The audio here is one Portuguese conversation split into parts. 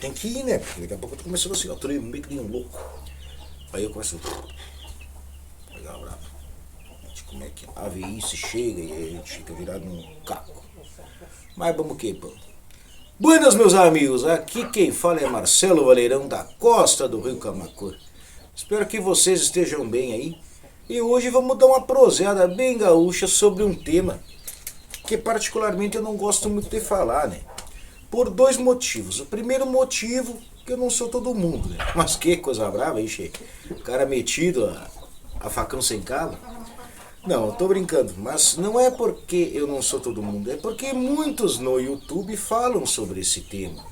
Tem que ir, né? Porque daqui a pouco eu tô começando assim, ó, tremer que nem um louco. Aí eu começo a pegar bravo. Como é que a velhice chega e a gente fica virado num caco. Mas vamos que pô. Buenas, meus amigos, aqui quem fala é Marcelo Valeirão da costa do Rio Camacor. Espero que vocês estejam bem aí. E hoje vamos dar uma proseada bem gaúcha sobre um tema que particularmente eu não gosto muito de falar, né? Por dois motivos. O primeiro motivo, que eu não sou todo mundo, né? Mas que coisa brava, hein, che? O cara metido a facão sem calo. Não, eu tô brincando, mas não é porque eu não sou todo mundo, é porque muitos no YouTube falam sobre esse tema,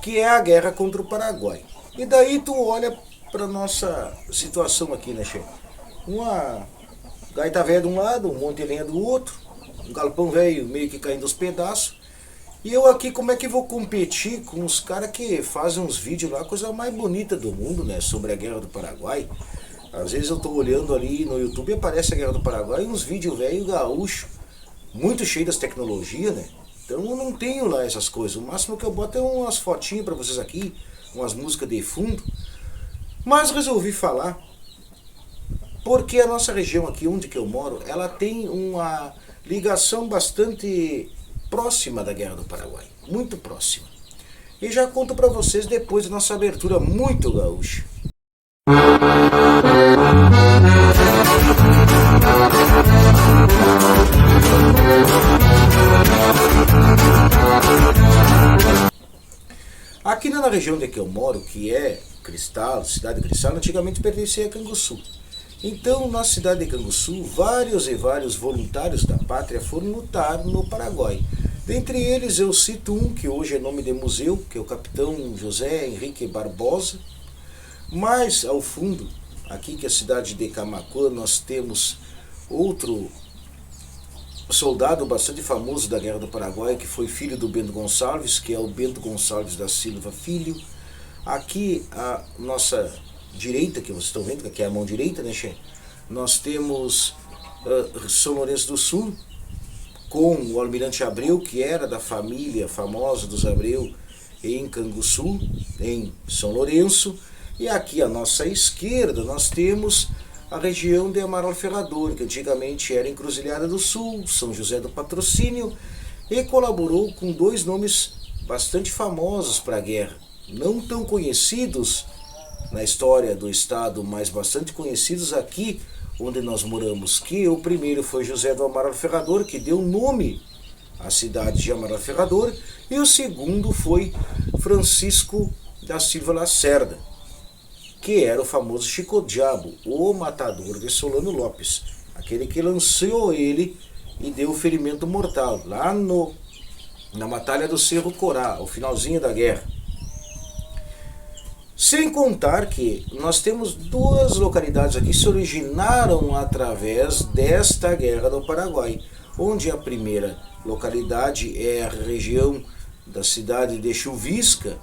que é a guerra contra o Paraguai. E daí tu olha pra nossa situação aqui, né, che? Uma gaita velha de um lado, um monte de lenha do outro, um galpão velho meio que caindo aos pedaços. E eu aqui, como é que vou competir com os caras que fazem uns vídeos lá, coisa mais bonita do mundo, né? Sobre a Guerra do Paraguai. Às vezes eu tô olhando ali no YouTube e aparece a Guerra do Paraguai e uns vídeos velho gaúcho, muito cheio das tecnologias, né? Então eu não tenho lá essas coisas. O máximo que eu boto é umas fotinhas pra vocês aqui, umas músicas de fundo. Mas resolvi falar porque a nossa região aqui, onde que eu moro, ela tem uma ligação bastante próxima da Guerra do Paraguai, muito próxima. E já conto para vocês depois da nossa abertura muito gaúcha. Aqui na região onde eu moro, que é Cristal, cidade de Cristal, antigamente pertencia a Canguçu. Então, na cidade de Canguçu, vários e vários voluntários da pátria foram lutar no Paraguai. Dentre eles, eu cito um que hoje é nome de museu, que é o capitão José Henrique Barbosa. Mais ao fundo, aqui que é a cidade de Camaquã, nós temos outro soldado bastante famoso da Guerra do Paraguai, que foi filho do Bento Gonçalves, que é o Bento Gonçalves da Silva Filho. Aqui, a nossa direita, que vocês estão vendo, que aqui é a mão direita, né, che? Nós temos São Lourenço do Sul, com o Almirante Abreu, que era da família famosa dos Abreu em Canguçu, em São Lourenço. E aqui à nossa esquerda nós temos a região de Amaral Ferrador, que antigamente era Encruzilhada do Sul, São José do Patrocínio, e colaborou com dois nomes bastante famosos para a guerra, não tão conhecidos na história do estado, mas bastante conhecidos aqui onde nós moramos, que o primeiro foi José do Amaral Ferrador, que deu nome à cidade de Amaral Ferrador, e o segundo foi Francisco da Silva Lacerda, que era o famoso Chico Diabo, o matador de Solano Lopes, aquele que lançou ele e deu o ferimento mortal, lá na Batalha do Cerro Corá, ao finalzinho da guerra. Sem contar que nós temos duas localidades aqui que se originaram através desta Guerra do Paraguai, onde a primeira localidade é a região da cidade de Chuvisca,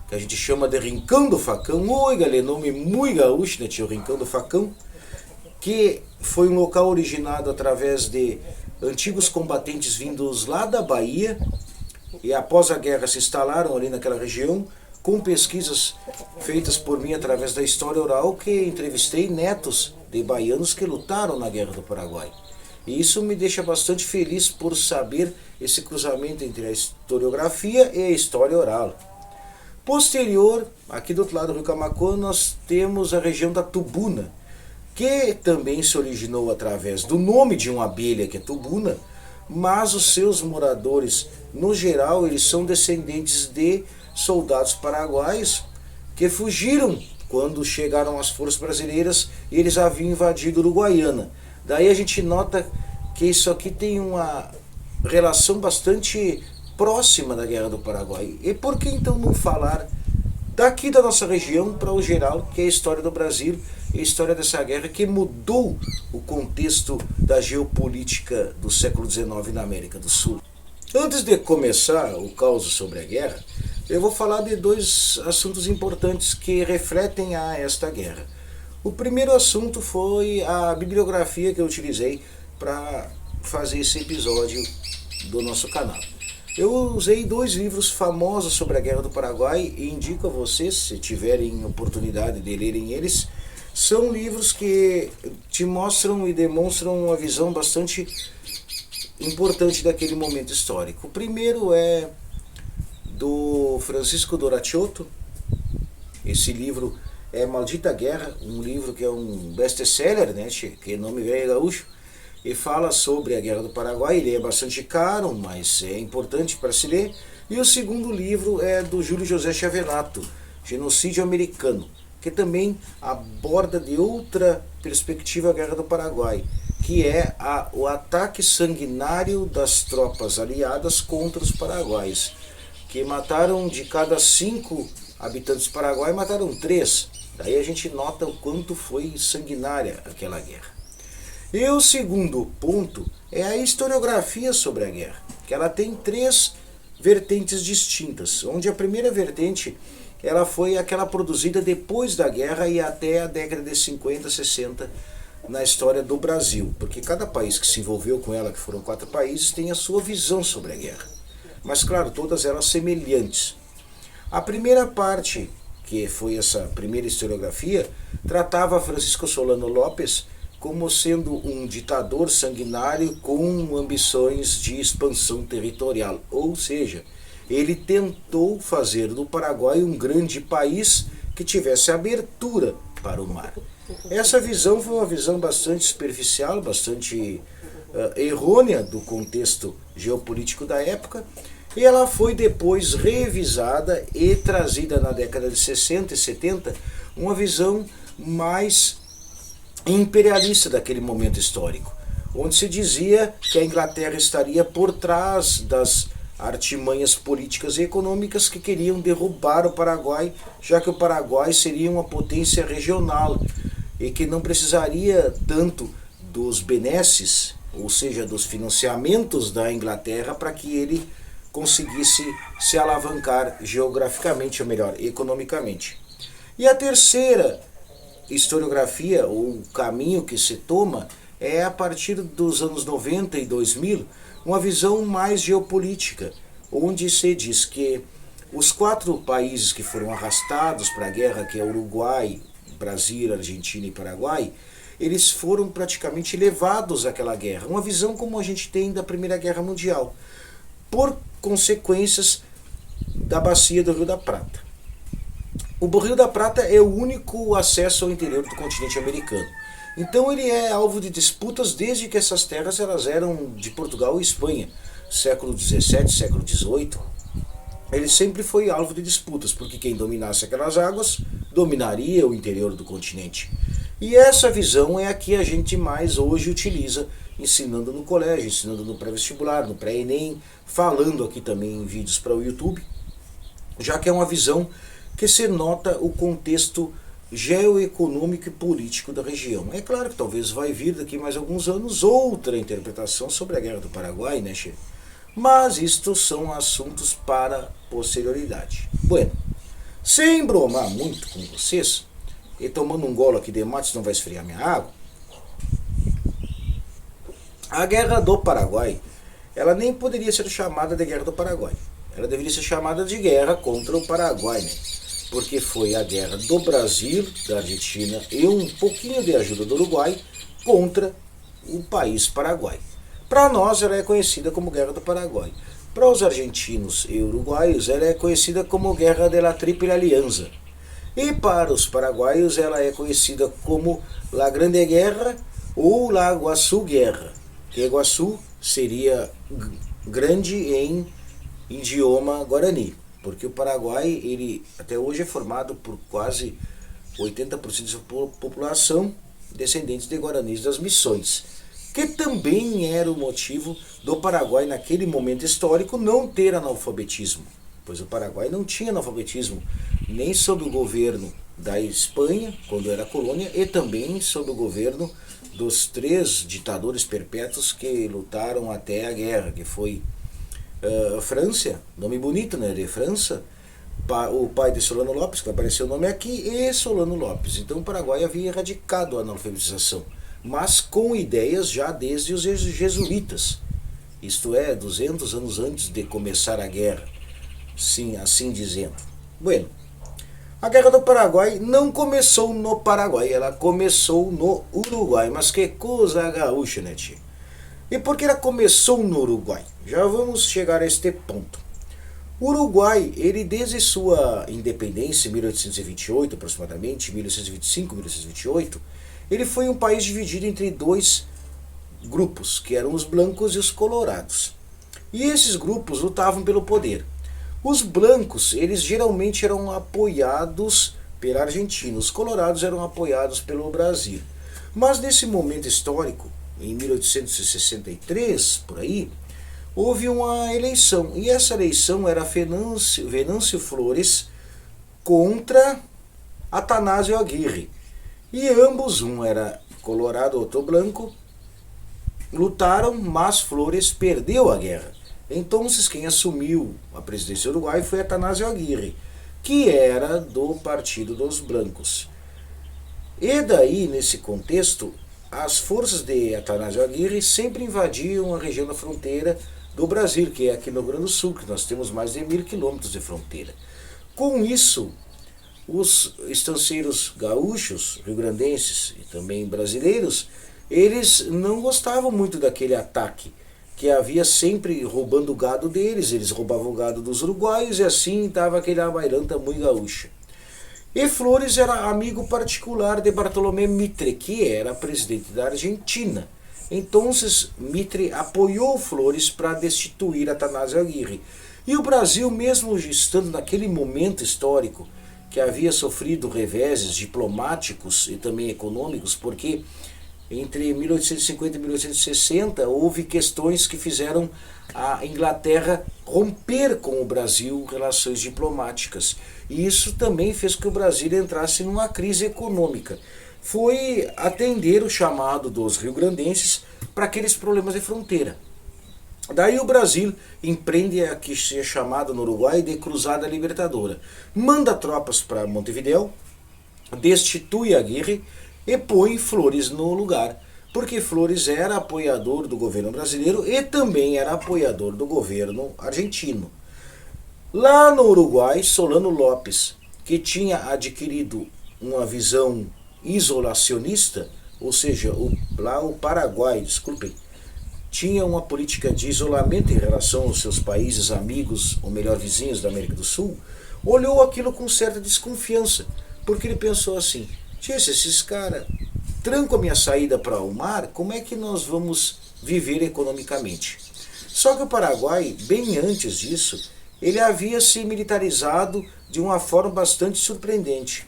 que a gente chama de Rincão do Facão. Oi, galera, nome muito gaúcho, né, tio? Rincão do Facão, que foi um local originado através de antigos combatentes vindos lá da Bahia, e após a guerra se instalaram ali naquela região, com pesquisas feitas por mim através da história oral, que entrevistei netos de baianos que lutaram na Guerra do Paraguai. E isso me deixa bastante feliz por saber esse cruzamento entre a historiografia e a história oral. Posterior, aqui do outro lado do Rio Camaquã, nós temos a região da Tubuna, que também se originou através do nome de uma abelha, que é tubuna, mas os seus moradores, no geral, eles são descendentes de soldados paraguaios que fugiram quando chegaram as forças brasileiras e eles haviam invadido Uruguaiana. Daí a gente nota que isso aqui tem uma relação bastante próxima da Guerra do Paraguai. E por que então não falar daqui da nossa região para o geral, que é a história do Brasil e a história dessa guerra que mudou o contexto da geopolítica do século XIX na América do Sul. Antes de começar o caos sobre a guerra, eu vou falar de dois assuntos importantes que refletem a esta guerra. O primeiro assunto foi a bibliografia que eu utilizei para fazer esse episódio do nosso canal. Eu usei 2 livros famosos sobre a Guerra do Paraguai e indico a vocês, se tiverem oportunidade de lerem eles. São livros que te mostram e demonstram uma visão bastante importante daquele momento histórico. O primeiro é do Francisco Doracciotto. Esse livro é Maldita Guerra, um livro que é um best-seller, né, que é nome velho gaúcho, e fala sobre a Guerra do Paraguai. Ele é bastante caro, mas é importante para se ler. E o segundo livro é do Júlio José Chavelato, Genocídio Americano, que também aborda de outra perspectiva a Guerra do Paraguai, que é o ataque sanguinário das tropas aliadas contra os paraguaios, que mataram de cada 5 habitantes do Paraguai, mataram 3. Daí a gente nota o quanto foi sanguinária aquela guerra. E o segundo ponto é a historiografia sobre a guerra, que ela tem 3 vertentes distintas, onde a primeira vertente ela foi aquela produzida depois da guerra e até a década de 50, 60 na história do Brasil, porque cada país que se envolveu com ela, que foram 4 países, tem a sua visão sobre a guerra, mas claro, todas elas semelhantes. A primeira parte, que foi essa primeira historiografia, tratava Francisco Solano Lopes como sendo um ditador sanguinário com ambições de expansão territorial, ou seja, ele tentou fazer do Paraguai um grande país que tivesse abertura para o mar. Essa visão foi uma visão bastante superficial, bastante errônea do contexto geopolítico da época, e ela foi depois revisada e trazida na década de 60 e 70 uma visão mais imperialista daquele momento histórico, onde se dizia que a Inglaterra estaria por trás das artimanhas políticas e econômicas que queriam derrubar o Paraguai, já que o Paraguai seria uma potência regional e que não precisaria tanto dos benesses, ou seja, dos financiamentos da Inglaterra para que ele conseguisse se alavancar geograficamente, ou melhor, economicamente. E a terceira historiografia, ou caminho que se toma, é a partir dos anos 90 e 2000, uma visão mais geopolítica, onde se diz que os 4 países que foram arrastados para a guerra, que é Uruguai, Brasil, Argentina e Paraguai, eles foram praticamente levados àquela guerra. Uma visão como a gente tem da Primeira Guerra Mundial, por consequências da bacia do Rio da Prata. O Rio da Prata é o único acesso ao interior do continente americano. Então ele é alvo de disputas desde que essas terras elas eram de Portugal e Espanha. Século XVII, século XVIII. Ele sempre foi alvo de disputas, porque quem dominasse aquelas águas dominaria o interior do continente. E essa visão é a que a gente mais hoje utiliza, ensinando no colégio, ensinando no pré-vestibular, no pré-ENEM, falando aqui também em vídeos para o YouTube, já que é uma visão que se nota o contexto geoeconômico e político da região. É claro que talvez vai vir daqui mais alguns anos outra interpretação sobre a Guerra do Paraguai, né, Che? Mas isto são assuntos para posterioridade. Bueno, sem bromar muito com vocês, e tomando um golo aqui de mate, senão vai esfriar minha água, a Guerra do Paraguai, ela nem poderia ser chamada de Guerra do Paraguai. Ela deveria ser chamada de Guerra contra o Paraguai, né? Porque foi a guerra do Brasil, da Argentina e um pouquinho de ajuda do Uruguai contra o país Paraguai. Para nós ela é conhecida como Guerra do Paraguai. Para os argentinos e uruguaios ela é conhecida como Guerra de la Triple Alianza. E para os paraguaios ela é conhecida como La Grande Guerra ou La Guaçu Guerra. Que Iguaçu seria grande em idioma guarani. Porque o Paraguai, ele até hoje é formado por quase 80% de sua população descendentes de guaranis das missões, que também era o motivo do Paraguai naquele momento histórico não ter analfabetismo, pois o Paraguai não tinha analfabetismo nem sob o governo da Espanha, quando era colônia, e também sob o governo dos 3 ditadores perpétuos que lutaram até a guerra, que foi França, nome bonito, né? De França, o pai de Solano Lopes, que vai aparecer o nome aqui, e Solano Lopes. Então o Paraguai havia erradicado a analfabetização, mas com ideias já desde os jesuítas. isto é, 200 anos antes de começar a guerra, sim, assim dizendo. Bueno, a Guerra do Paraguai não começou no Paraguai, ela começou no Uruguai, mas que coisa gaúcha, né, tio? E por que ela começou no Uruguai? Já vamos chegar a este ponto. O Uruguai, ele desde sua independência em 1828, aproximadamente, 1825, 1828, ele foi um país dividido entre dois grupos, que eram os brancos e os colorados. E esses grupos lutavam pelo poder. Os brancos, eles geralmente eram apoiados pela Argentina, os colorados eram apoiados pelo Brasil. Mas nesse momento histórico, em 1863, por aí, houve uma eleição. E essa eleição era Venâncio Flores contra Atanásio Aguirre. E ambos, um era colorado, outro branco, lutaram, mas Flores perdeu a guerra. Então, quem assumiu a presidência do Uruguai foi Atanásio Aguirre, que era do Partido dos Brancos. E daí, nesse contexto, as forças de Atanásio Aguirre sempre invadiam a região da fronteira do Brasil, que é aqui no Rio Grande do Sul, que nós temos mais de 1.000 quilômetros de fronteira. Com isso, os estanceiros gaúchos, rio-grandenses e também brasileiros, eles não gostavam muito daquele ataque, que havia sempre roubando o gado deles, eles roubavam o gado dos uruguaios e assim estava aquele bailanta muito gaúcha. E Flores era amigo particular de Bartolomé Mitre, que era presidente da Argentina. Então Mitre apoiou Flores para destituir Atanásio Aguirre. E o Brasil, mesmo estando naquele momento histórico, que havia sofrido reveses diplomáticos e também econômicos, porque entre 1850 e 1860 houve questões que fizeram a Inglaterra romper com o Brasil relações diplomáticas. E isso também fez com que o Brasil entrasse numa crise econômica. Foi atender o chamado dos rio-grandenses para aqueles problemas de fronteira. Daí o Brasil empreende a que é chamado no Uruguai de Cruzada Libertadora. Manda tropas para Montevidéu, destitui Aguirre e põe Flores no lugar, porque Flores era apoiador do governo brasileiro e também era apoiador do governo argentino. Lá no Uruguai, Solano Lopes, que tinha adquirido uma visão isolacionista, ou seja, lá o Paraguai, desculpem, tinha uma política de isolamento em relação aos seus países amigos, ou melhor, vizinhos da América do Sul, olhou aquilo com certa desconfiança, porque ele pensou assim: se esses caras trancam a minha saída para o mar, como é que nós vamos viver economicamente? Só que o Paraguai, bem antes disso, ele havia se militarizado de uma forma bastante surpreendente,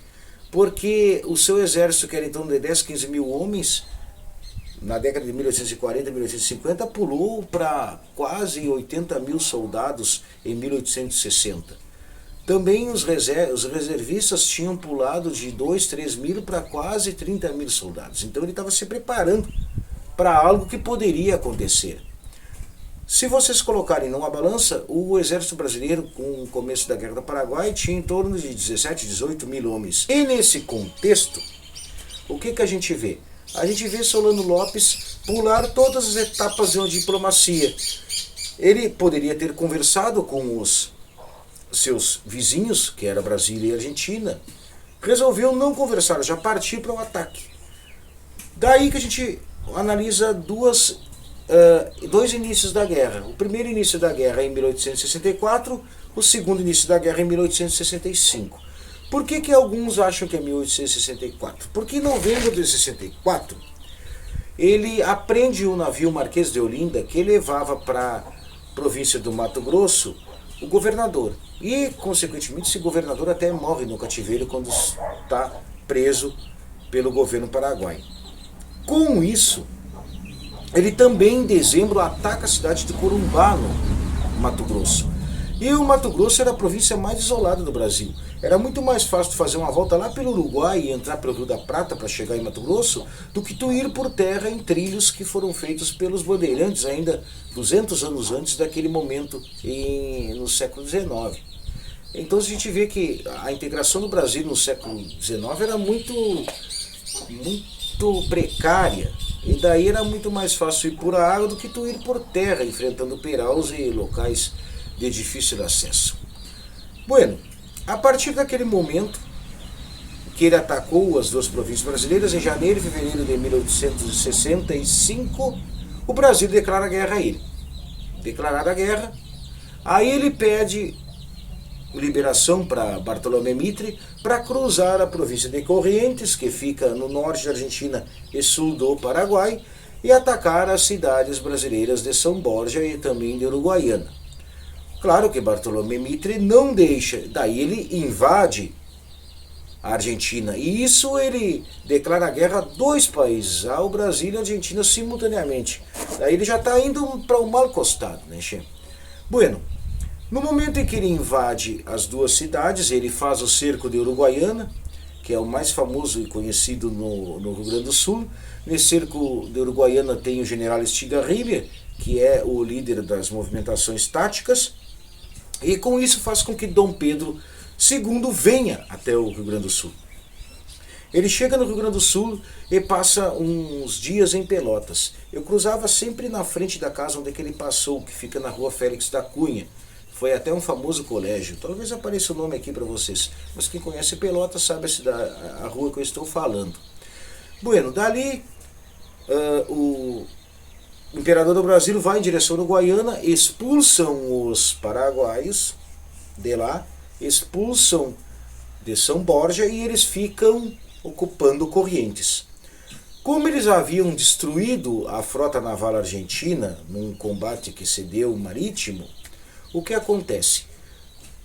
porque o seu exército, que era então de 10, 15 mil homens, na década de 1840 e 1850, pulou para quase 80 mil soldados em 1860. Também os reservistas tinham pulado de 2, 3 mil para quase 30 mil soldados. Então ele estava se preparando para algo que poderia acontecer. Se vocês colocarem numa balança, o exército brasileiro, com o começo da Guerra do Paraguai, tinha em torno de 17, 18 mil homens. E nesse contexto, o que a gente vê? A gente vê Solano Lopes pular todas as etapas de diplomacia. Ele poderia ter conversado com os seus vizinhos, que era Brasil e Argentina, resolveu não conversar, já partiu para o ataque. Daí que a gente analisa dois inícios da guerra. O primeiro início da guerra é em 1864, o segundo início da guerra é em 1865. Por que alguns acham que é 1864? Porque em novembro de 64, ele aprende o navio Marquês de Olinda, que levava para a província do Mato Grosso o governador. E, consequentemente, esse governador até morre no cativeiro quando está preso pelo governo paraguai. Com isso, ele também, em dezembro, ataca a cidade de Corumbá, no Mato Grosso. E o Mato Grosso era a província mais isolada do Brasil. Era muito mais fácil fazer uma volta lá pelo Uruguai e entrar pelo Rio da Prata para chegar em Mato Grosso do que tu ir por terra em trilhos que foram feitos pelos bandeirantes ainda 200 anos antes daquele momento no século XIX. Então a gente vê que a integração do Brasil no século XIX era muito precária. E daí era muito mais fácil ir por água do que tu ir por terra, enfrentando peraus e locais de difícil acesso. Bueno, a partir daquele momento que ele atacou as duas províncias brasileiras, em janeiro e fevereiro de 1865, o Brasil declara guerra a ele. Declarada a guerra, aí ele pede liberação para Bartolomé Mitre para cruzar a província de Corrientes, que fica no norte da Argentina e sul do Paraguai, e atacar as cidades brasileiras de São Borja e também de Uruguaiana. Claro que Bartolomé Mitre não deixa, daí ele invade a Argentina, e isso ele declara guerra a dois países, ao Brasil e a Argentina simultaneamente. Daí ele já está indo para o mal costado, né, che? Bueno, no momento em que ele invade as duas cidades, ele faz o cerco de Uruguaiana, que é o mais famoso e conhecido no Rio Grande do Sul. Nesse cerco de Uruguaiana tem o general Estigarribia, que é o líder das movimentações táticas, e com isso faz com que Dom Pedro II venha até o Rio Grande do Sul. Ele chega no Rio Grande do Sul e passa uns dias em Pelotas. Eu cruzava sempre na frente da casa onde ele passou, que fica na rua Félix da Cunha. Foi até um famoso colégio. Talvez apareça o nome aqui para vocês. Mas quem conhece Pelotas sabe a rua que eu estou falando. Bueno, dali o imperador do Brasil vai em direção à Uruguaiana, expulsam os paraguaios de lá, expulsam de São Borja e eles ficam ocupando Corrientes. Como eles haviam destruído a frota naval argentina num combate que se deu marítimo, o que acontece?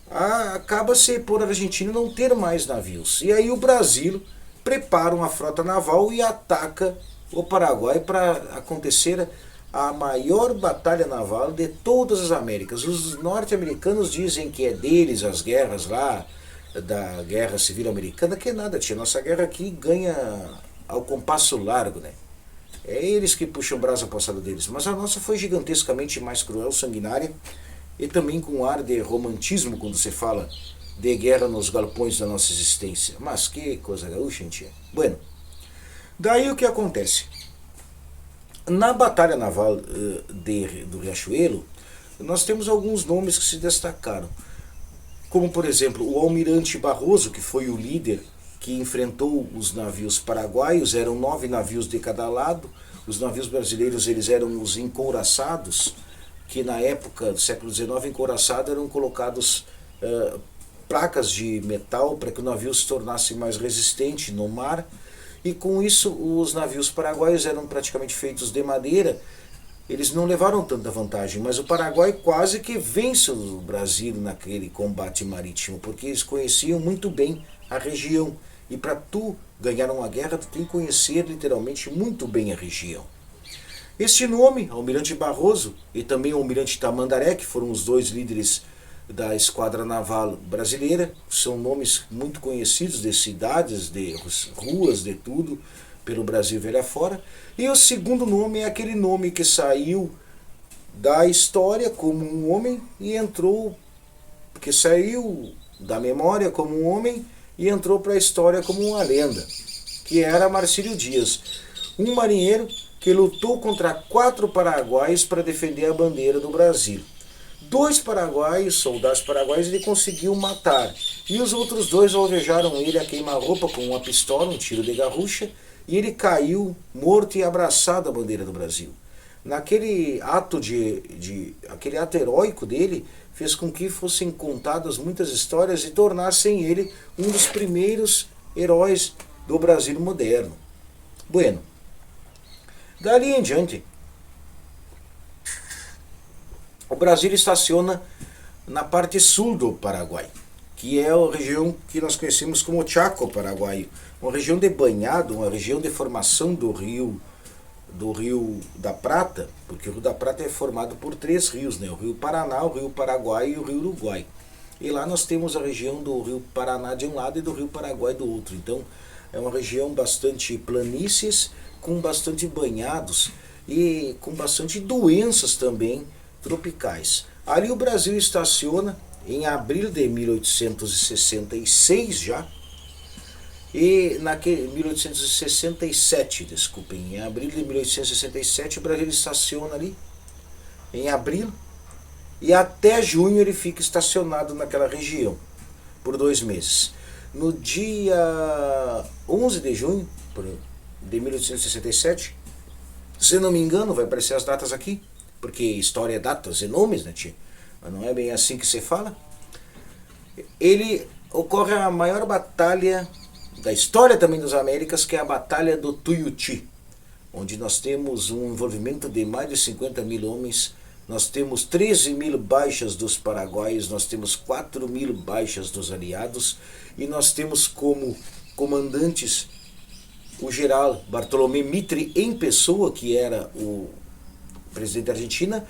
Acaba-se por a Argentina não ter mais navios. E aí o Brasil prepara uma frota naval e ataca o Paraguai para acontecer a maior batalha naval de todas as Américas. Os norte-americanos dizem que é deles as guerras lá, da Guerra Civil Americana, que é nada, tia. Nossa guerra aqui ganha ao compasso largo, né? É eles que puxam brasa passada deles. Mas a nossa foi gigantescamente mais cruel, sanguinária, e também com um ar de romantismo quando se fala de guerra nos galpões da nossa existência. Mas que coisa gaúcha, tia. Bueno, daí o que acontece? Na Batalha Naval do Riachuelo, nós temos alguns nomes que se destacaram. Como, por exemplo, o almirante Barroso, que foi o líder que enfrentou os navios paraguaios. Eram 9 navios de cada lado. Os navios brasileiros eles eram os encouraçados, que na época do século XIX, encouraçado eram colocados placas de metal para que o navio se tornasse mais resistente no mar. E com isso os navios paraguaios eram praticamente feitos de madeira. Eles não levaram tanta vantagem, mas o Paraguai quase que vence o Brasil naquele combate marítimo, porque eles conheciam muito bem a região. E para tu ganhar uma guerra, tu tem que conhecer literalmente muito bem a região. Este nome, Almirante Barroso, e também o Almirante Tamandaré, que foram os dois líderes da Esquadra Naval Brasileira, são nomes muito conhecidos de cidades, de ruas, de tudo, pelo Brasil velho afora. E o segundo nome é aquele nome que saiu da história como um homem e entrou, que saiu da memória como um homem e entrou para a história como uma lenda, que era Marcílio Dias, um marinheiro que lutou contra 4 paraguaios para defender a bandeira do Brasil. 2 paraguaios, soldados paraguaios, ele conseguiu matar, e os outros 2 alvejaram ele a queima-roupa com uma pistola, um tiro de garrucha, e ele caiu morto e abraçado à bandeira do Brasil. Naquele ato aquele ato heróico dele fez com que fossem contadas muitas histórias e tornassem ele um dos primeiros heróis do Brasil moderno. Bueno, dali em diante, o Brasil estaciona na parte sul do Paraguai, que é a região que nós conhecemos como Chaco Paraguaio, uma região de banhado, uma região de formação do Rio da Prata, porque o Rio da Prata é formado por 3 rios, né? O Rio Paraná, o Rio Paraguai e o Rio Uruguai. E lá nós temos a região do Rio Paraná de um lado e do Rio Paraguai do outro. Então é uma região bastante planícies, com bastante banhados e com bastante doenças também tropicais. Ali o Brasil estaciona em abril de 1866 já, E naquele 1867, desculpem, em abril de 1867 o Brasil estaciona ali, em abril, e até junho ele fica estacionado naquela região, por 2 meses. No dia 11 de junho de 1867, se não me engano, vai aparecer as datas aqui, porque história é datas e nomes, né, tia? Mas não é bem assim que se fala. Ele ocorre a maior batalha da história também das Américas, que é a Batalha do Tuiuti, onde nós temos um envolvimento de mais de 50 mil homens, nós temos 13 mil baixas dos paraguaios, nós temos 4 mil baixas dos aliados, e nós temos como comandantes o general Bartolomé Mitre em pessoa, que era o presidente da Argentina,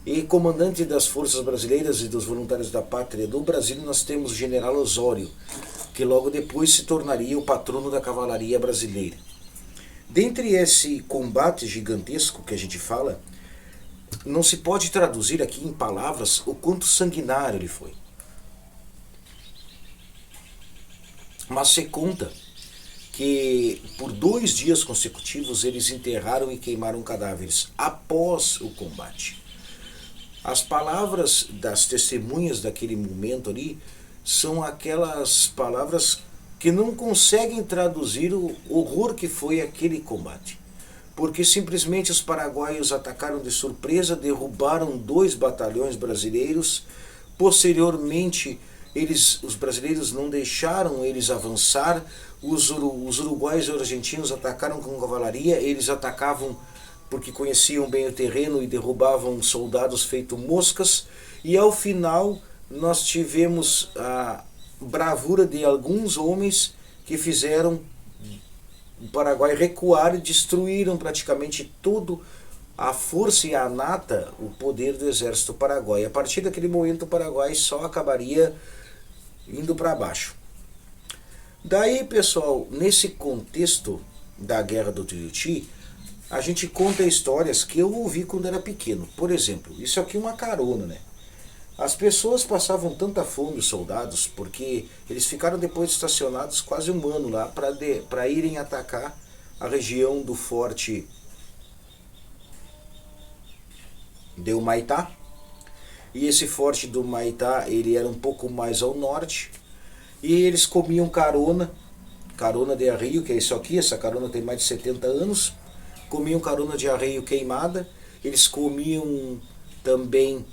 e comandante das forças brasileiras e dos voluntários da pátria do Brasil, nós temos o general Osório, que logo depois se tornaria o patrono da cavalaria brasileira. Dentre esse combate gigantesco que a gente fala, não se pode traduzir aqui em palavras o quanto sanguinário ele foi. Mas se conta que por 2 dias consecutivos eles enterraram e queimaram cadáveres após o combate. As palavras das testemunhas daquele momento ali são aquelas palavras que não conseguem traduzir o horror que foi aquele combate. Porque simplesmente os paraguaios atacaram de surpresa, derrubaram 2 batalhões brasileiros. Posteriormente, os brasileiros não deixaram eles avançar. Os uruguaios e os argentinos atacaram com cavalaria. Eles atacavam porque conheciam bem o terreno e derrubavam soldados feito moscas. E ao final nós tivemos a bravura de alguns homens que fizeram o Paraguai recuar e destruíram praticamente tudo, a força e a nata, o poder do exército paraguaio. A partir daquele momento o Paraguai só acabaria indo para baixo. Daí, pessoal, nesse contexto da Guerra do Tuiuti, a gente conta histórias que eu ouvi quando era pequeno. Por exemplo, isso aqui é uma carona, né? As pessoas passavam tanta fome, os soldados, porque eles ficaram depois estacionados quase 1 ano lá para irem atacar a região do Forte de Humaitá. E esse Forte do Humaitá, ele era um pouco mais ao norte, e eles comiam carona de arreio, que é isso aqui, essa carona tem mais de 70 anos, comiam carona de arreio queimada, eles comiam também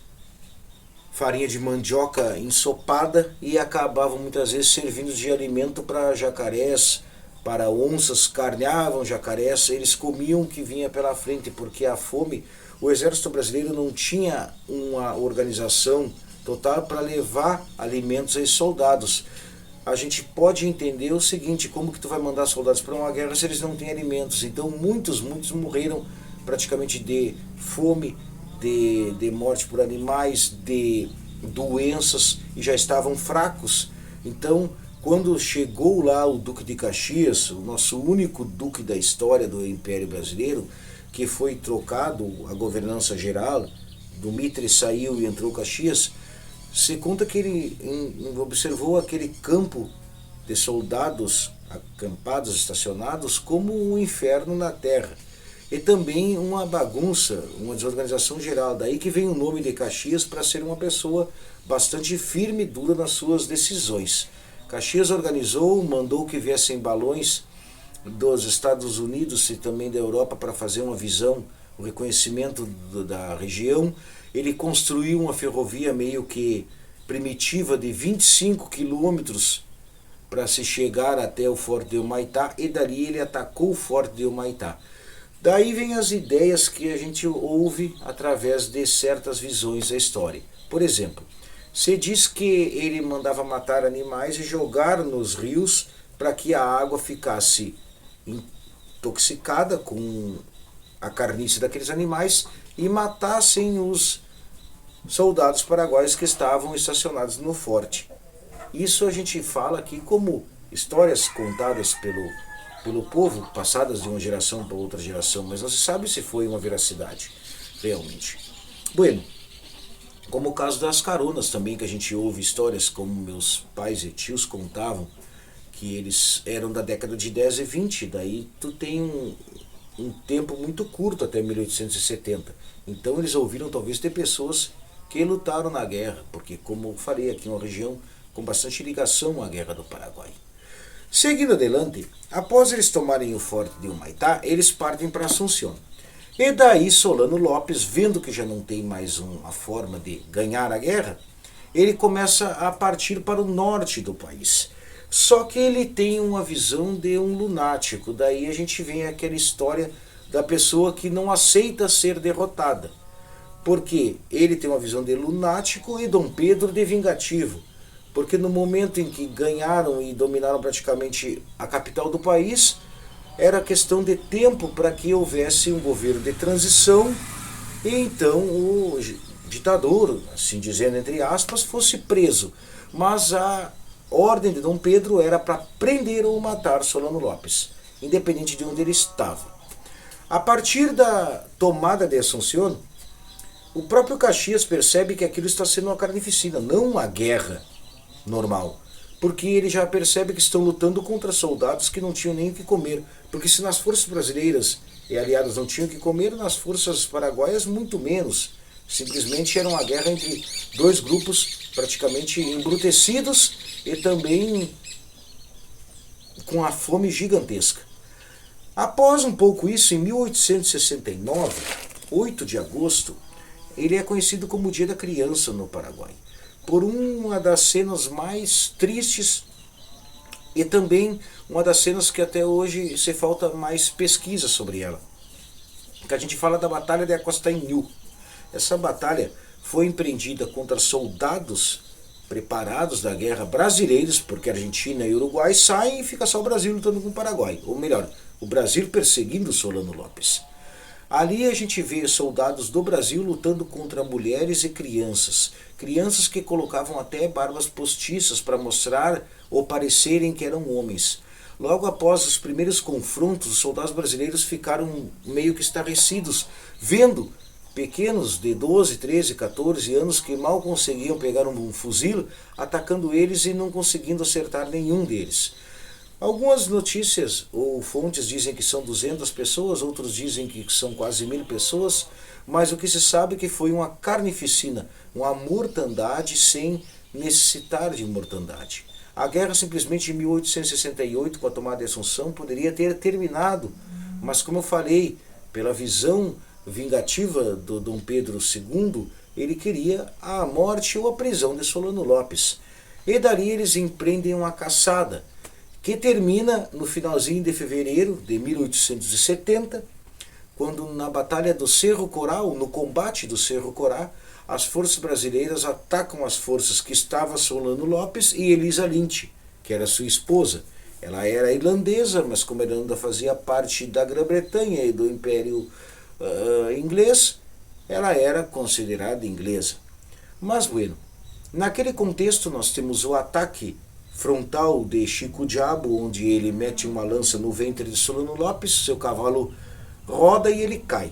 farinha de mandioca ensopada e acabavam muitas vezes servindo de alimento para jacarés, para onças, carneavam jacarés, eles comiam o que vinha pela frente, porque a fome, o exército brasileiro não tinha uma organização total para levar alimentos a esses soldados. A gente pode entender o seguinte, como que tu vai mandar soldados para uma guerra se eles não têm alimentos? Então muitos morreram praticamente de fome, de morte por animais, de doenças, e já estavam fracos. Então, quando chegou lá o Duque de Caxias, o nosso único duque da história do Império Brasileiro, que foi trocado a governança geral, do Mitre saiu e entrou Caxias, se conta que ele observou aquele campo de soldados acampados, estacionados, como um inferno na terra. E também uma bagunça, uma desorganização geral. Daí que vem o nome de Caxias, para ser uma pessoa bastante firme e dura nas suas decisões. Caxias organizou, mandou que viessem balões dos Estados Unidos e também da Europa para fazer uma visão, o reconhecimento da região. Ele construiu uma ferrovia meio que primitiva de 25 quilômetros para se chegar até o Forte de Humaitá, e dali ele atacou o Forte de Humaitá. Daí vem as ideias que a gente ouve através de certas visões da história. Por exemplo, se diz que ele mandava matar animais e jogar nos rios para que a água ficasse intoxicada com a carniça daqueles animais e matassem os soldados paraguaios que estavam estacionados no forte. Isso a gente fala aqui como histórias contadas pelo povo, passadas de uma geração para outra geração, mas não se sabe se foi uma veracidade, realmente. Bueno, como o caso das caronas também, que a gente ouve histórias como meus pais e tios contavam, que eles eram da década de 10 e 20, daí tu tem um tempo muito curto até 1870. Então eles ouviram talvez ter pessoas que lutaram na guerra, porque como eu falei aqui, é uma região com bastante ligação à Guerra do Paraguai. Seguindo adelante, após eles tomarem o forte de Humaitá, eles partem para Assunção. E daí Solano Lopes, vendo que já não tem mais uma forma de ganhar a guerra, ele começa a partir para o norte do país. Só que ele tem uma visão de um lunático, daí a gente vem aquela história da pessoa que não aceita ser derrotada. Porque ele tem uma visão de lunático e Dom Pedro de vingativo. Porque no momento em que ganharam e dominaram praticamente a capital do país, era questão de tempo para que houvesse um governo de transição e então o ditador, assim dizendo entre aspas, fosse preso. Mas a ordem de Dom Pedro era para prender ou matar Solano Lopes, independente de onde ele estava. A partir da tomada de Assunção, o próprio Caxias percebe que aquilo está sendo uma carnificina, não uma guerra normal. Porque ele já percebe que estão lutando contra soldados que não tinham nem o que comer. Porque se nas forças brasileiras e aliados não tinham o que comer, nas forças paraguaias muito menos. Simplesmente era uma guerra entre dois grupos praticamente embrutecidos e também com a fome gigantesca. Após um pouco isso, em 1869, 8 de agosto, ele é conhecido como o Dia da Criança no Paraguai, por uma das cenas mais tristes e também uma das cenas que até hoje se falta mais pesquisa sobre ela. Que a gente fala da Batalha de Acostainhu. Essa batalha foi empreendida contra soldados preparados da guerra brasileiros, porque a Argentina e o Uruguai saem e fica só o Brasil lutando com o Paraguai. Ou melhor, o Brasil perseguindo Solano Lopes. Ali a gente vê soldados do Brasil lutando contra mulheres e crianças. Crianças que colocavam até barbas postiças para mostrar ou parecerem que eram homens. Logo após os primeiros confrontos, os soldados brasileiros ficaram meio que estarrecidos, vendo pequenos de 12, 13, 14 anos que mal conseguiam pegar um fuzil, atacando eles e não conseguindo acertar nenhum deles. Algumas notícias ou fontes dizem que são 200 pessoas, outros dizem que são quase 1000 pessoas, mas o que se sabe é que foi uma carnificina, uma mortandade sem necessitar de mortandade. A guerra simplesmente em 1868, com a tomada de Assunção, poderia ter terminado, mas como eu falei, pela visão vingativa do Dom Pedro II, ele queria a morte ou a prisão de Solano Lopes. E dali eles empreendem uma caçada, que termina no finalzinho de fevereiro de 1870, quando na Batalha do Cerro Corá, no combate do Cerro Corá, as forças brasileiras atacam as forças que estavam Solano Lopes e Elisa Lynch, que era sua esposa. Ela era irlandesa, mas como a Irlanda fazia parte da Grã-Bretanha e do Império Inglês, ela era considerada inglesa. Mas, bueno, naquele contexto nós temos o ataque frontal de Chico Diabo, onde ele mete uma lança no ventre de Solano Lopes, seu cavalo roda e ele cai.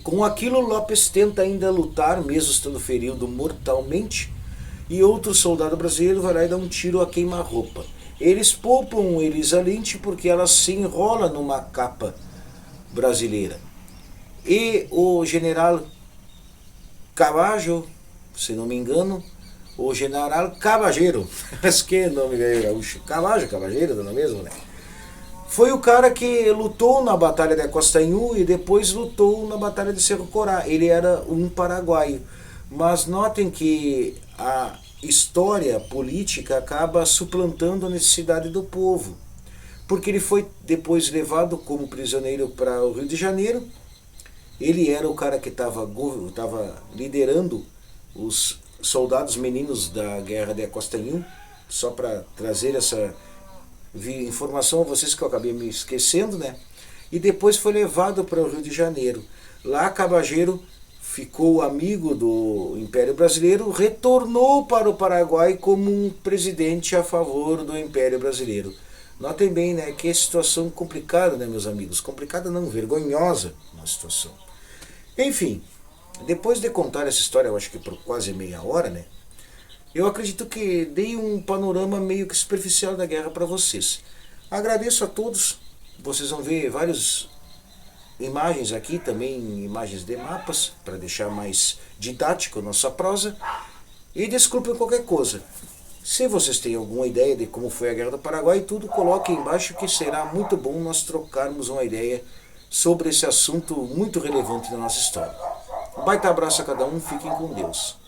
Com aquilo, Lopes tenta ainda lutar, mesmo estando ferido mortalmente, e outro soldado brasileiro vai lá e dá um tiro a queima-roupa. Eles poupam Elisa Lynch porque ela se enrola numa capa brasileira. E o general Cabajo, se não me engano, o general Cabageiro, mas que nome velho gaúcho, Cabageiro, não é mesmo, né? Foi o cara que lutou na Batalha de Acostainhu e depois lutou na Batalha de Cerro Corá. Ele era um paraguaio. Mas notem que a história política acaba suplantando a necessidade do povo. Porque ele foi depois levado como prisioneiro para o Rio de Janeiro. Ele era o cara que estava liderando os soldados meninos da Guerra de Acostainhu, só para trazer essa informação a vocês que eu acabei me esquecendo, né? E depois foi levado para o Rio de Janeiro. Lá Cabageiro ficou amigo do Império Brasileiro, retornou para o Paraguai como um presidente a favor do Império Brasileiro. Notem bem, né, que situação complicada, né, meus amigos? Complicada não, vergonhosa uma situação. Enfim, depois de contar essa história, eu acho que por quase meia hora, né, Eu acredito que dei um panorama meio que superficial da guerra para vocês. Agradeço a todos. Vocês vão ver várias imagens aqui, também imagens de mapas, para deixar mais didático a nossa prosa. E desculpem qualquer coisa. Se vocês têm alguma ideia de como foi a Guerra do Paraguai, tudo coloque aí embaixo que será muito bom nós trocarmos uma ideia sobre esse assunto muito relevante da nossa história. Um baita abraço a cada um, fiquem com Deus.